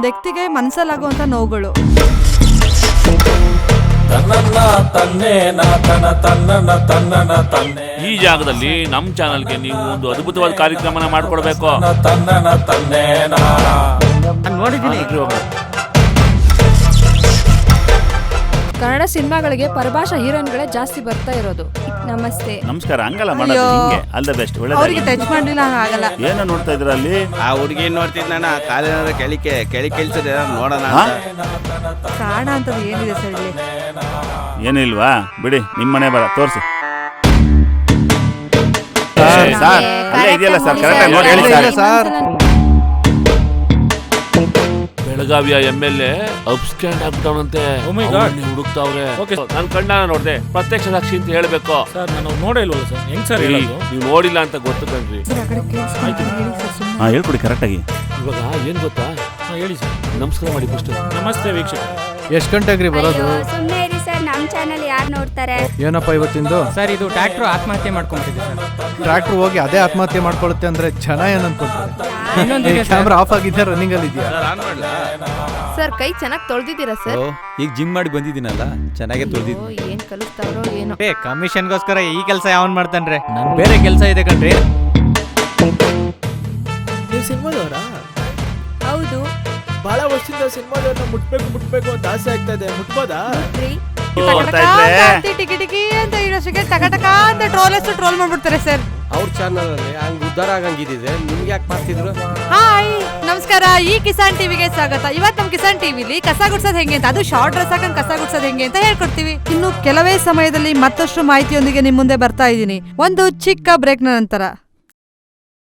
ವ್ಯಕ್ತಿಗೆ ಮನಸ್ಸಲ್ಲಾಗುವಂತ ನೋವುಗಳು. ಈ ಜಾಗದಲ್ಲಿ ನಮ್ ಚಾನಲ್ಗೆ ನೀವು ಒಂದು ಅದ್ಭುತವಾದ ಕಾರ್ಯಕ್ರಮನ ಮಾಡ್ಕೊಡ್ಬೇಕು. ನೋಡಿದ್ದೀನಿ. ಕನ್ನಡ ಸಿನಿಮಾಗಳಿಗೆ ಪರಭಾಷಾ ಹೀರೋಯಿನ್ಗಳೇ ಜಾಸ್ತಿ ಬರ್ತಾ ಇರೋದು. ನಮಸ್ತೆ. ನಮಸ್ಕಾರ. ಹಂಗಲ್ಲ ಮಾಡೋದು, ಹಿಂಗೆ ಆಲ್ ದ ಬೆಸ್ಟ್. ಅವ್ರಿಗೆ ಟಚ್ ಮಾಡ್ಲಿಲ್ಲ ಆಗಲ್ಲ. ಏನೋ ನೋಡ್ತಾ ಇದ್ರ ಅಲ್ಲಿ? ಆ ಹುಡುಗಿ ನೋಡ್ತಿದ್ನ ಕಾಲಿನ ಕೆಳಿ ಕೆಲ್ಸದ ನೋಡೋಣ. ಕಾರಣ ಅಂತದ್ದು ಏನಿದೆ ಸರ್ ಇಲ್ಲಿ? ಏನಿಲ್ವಾ ಬಿಡಿ, ನಿಮ್ಮನೆ ಬರ ತೋರಿಸಿ. ಅಲ್ಲೇ ಇದೆಯಲ್ಲ ಸರ್, ಕರೆಕ್ಟಾಗಿ ನೋಡಿ ಹೇಳಿ ಸರ್. ಬೆಳಗಾವಿಯ MLA ಅಬ್ಸ್ಕ್ಯಾಂಡ್ ಆಗ್ಬಿಟ್ಟವನಂತೆ. ಹುಡುಕ್ತಾವ್ರೆ. ನಾನು ಕಣ್ಣಾನ ನೋಡ್ದೆ, ಪ್ರತ್ಯಕ್ಷ ಸಾಕ್ಷಿ ಅಂತ ಹೇಳ್ಬೇಕು ಸರ್. ನಾನು ನೋಡೇ ಇಲ್ವಲ್ಲ ಸರ್. ಹೆಂಗ್ ಸರ್ ಹೇಳೋದು? ನೀವು ನೋಡಿಲ್ಲ ಅಂತ ಗೊತ್ತು ಕಣ್ರಿ. ಹೇಳ್ಕೊಡಿ ಕರೆಕ್ಟಾಗಿ. ಇವಾಗ ಏನ್ ಗೊತ್ತಾ? ಹೇಳಿ ಸರ್. ನಮಸ್ಕಾರ ಮಾಡಿ ಫಸ್ಟ್. ನಮಸ್ತೆ ವೀಕ್ಷಕ. ಎಷ್ಟು ಗಂಟೆಗ್ರಿ ಬರೋದು? ಸುಮ್ಮನೆ ಇರಿ ಸರ್, ನಮ್ಮ ಚಾನಲ್ ಯಾರು ನೋಡ್ತಾರೆ? ಏನಪ್ಪ ಇವತ್ತಿಂದು? ಸರ್ ಇದು ಟ್ರ್ಯಾಕ್ಟರ್ ಆತ್ಮಹತ್ಯೆ ಮಾಡ್ಕೊಂಡ್ಬಿಟ್ಟಿದೆ ಸರ್. ಟ್ರ್ಯಾಕ್ಟರ್ ಹೋಗಿ ಅದೇ ಆತ್ಮಹತ್ಯೆ ಮಾಡ್ಕೊಳ್ಳುತ್ತೆ ಅಂದ್ರೆ ಜನ ಏನಂತಾರೆ? ಕ್ಯಾಮ್ರಾ ಆಫ್ ಆಗಿದೆ, ರನ್ನಿಂಗ್ ಅಲ್ಲಿ ಇದೆಯಾ ಸರ್? ಕೈ ಚೆನ್ನಾಗಿ ತೊಳೆದಿದ್ದೀರಾ ಸರ್? ಈಗ ಜಿಮ್ ಮಾಡಿ ಬಂದಿದ್ದೀನಲ್ಲ, ಚೆನ್ನಾಗೇ ತೊಳೆದಿದ್ದೀನಿ. ಏನ್ ಕಲಿಸ್ತಾರೋ ಏನೋ. ಕಮಿಷನ್ಗೋಸ್ಕರ ಈ ಕೆಲಸ ಯಾವನ್ ಮಾಡ್ತಾನ್ರಿ? ನನ್ ಬೇರೆ ಕೆಲಸ ಇದೆ ಕಣ್ರಿ. ನೀವು ಸಿನಿಮಾದವರಾ? ಹೌದು. ಬಹಳ ವರ್ಷದಿಂದ ಸಿನಿಮಾದವ್ರನ್ನ ಮುಟ್ಬೇಕು ಅಂತ ಆಸೆ ಆಗ್ತಾ ಇದೆ. ಮುಟ್ಬೋದಾ? ಟಿಕಿ ಅಂತ ಇಡೋಷ್ಟಕ್ಕೆ ಟಕ ಅಂತ ಟ್ರೋಲ್ ಮಾಡ್ಬಿಡ್ತಾರೆ ಸರ್. ಅವ್ರ ಚಾನಲ್ ಅಲ್ಲಿ ಹಂಗ ಉದ್ದಾರ ಆಗಂಗಿದ್ರೆ ನಿಮ್ಗೆ ಯಾಕೆ ಮಾಡ್ತಿದ್ರು? ಹಾಯ್ ನಮಸ್ಕಾರ, ಈ ಕಿಸಾನ್ ಟಿವಿಗೆ ಸ್ವಾಗತ. ಇವತ್ತು ನಮ್ಮ ಕಿಸಾನ್ ಟಿವಿಲಿ ಕಸ ಗುಡ್ಸೋದು ಹೆಂಗೆ ಅಂತ, ಅದು ಶಾರ್ಟ್ ಡ್ರೆಸ್ ಹಾಕೊಂಡು ಕಸ ಗುಡ್ಸೋದು ಹೆಂಗೆ ಅಂತ ಹೇಳ್ಕೊಡ್ತೀವಿ. ಇನ್ನು ಕೆಲವೇ ಸಮಯದಲ್ಲಿ ಮತ್ತಷ್ಟು ಮಾಹಿತಿಯೊಂದಿಗೆ ನಿಮ್ ಮುಂದೆ ಬರ್ತಾ ಇದ್ದೀನಿ. ಒಂದು ಚಿಕ್ಕ ಬ್ರೇಕ್ ನಂತರ.